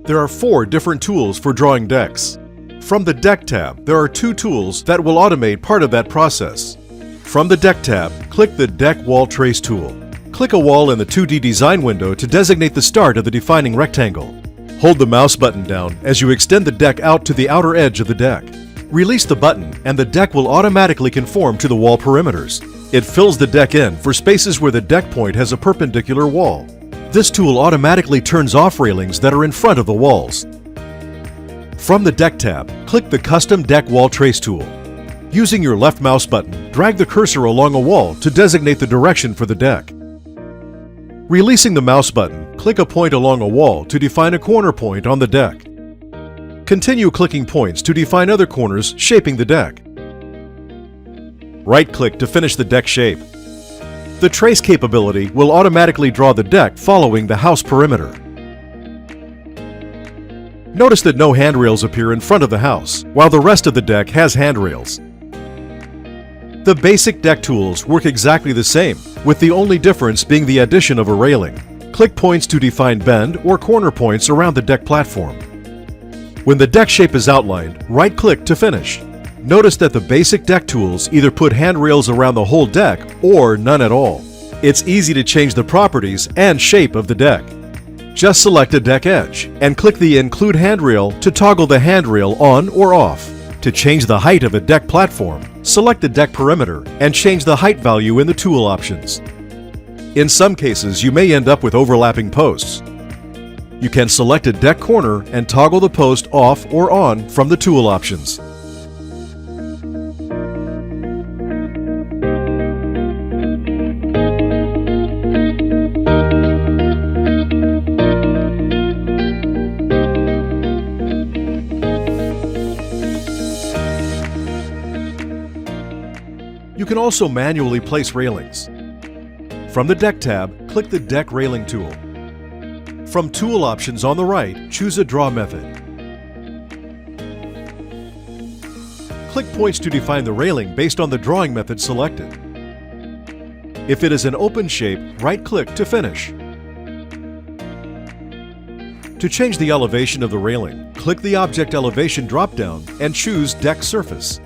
There are 4 different tools for drawing decks. From the Deck tab, there are 2 tools that will automate part of that process. From the Deck tab, click the Deck Wall Trace tool. Click a wall in the 2D design window to designate the start of the defining rectangle. Hold the mouse button down as you extend the deck out to the outer edge of the deck. Release the button and the deck will automatically conform to the wall perimeters. It fills the deck in for spaces where the deck point has a perpendicular wall. This tool automatically turns off railings that are in front of the walls. From the Deck tab, click the Custom Deck Wall Trace tool. Using your left mouse button, drag the cursor along a wall to designate the direction for the deck. Releasing the mouse button, click a point along a wall to define a corner point on the deck. Continue clicking points to define other corners shaping the deck. Right-click to finish the deck shape. The trace capability will automatically draw the deck following the house perimeter. Notice that no handrails appear in front of the house, while the rest of the deck has handrails. The basic deck tools work exactly the same, with the only difference being the addition of a railing. Click points to define bend or corner points around the deck platform. When the deck shape is outlined, right-click to finish. Notice that the basic deck tools either put handrails around the whole deck or none at all. It's easy to change the properties and shape of the deck. Just select a deck edge and click the Include Handrail to toggle the handrail on or off. To change the height of a deck platform, select the deck perimeter and change the height value in the tool options. In some cases, you may end up with overlapping posts. You can select a deck corner and toggle the post off or on from the tool options. You can also manually place railings. From the Deck tab, click the Deck Railing tool. From Tool Options on the right, choose a draw method. Click points to define the railing based on the drawing method selected. If it is an open shape, right-click to finish. To change the elevation of the railing, click the Object Elevation drop-down and choose Deck Surface.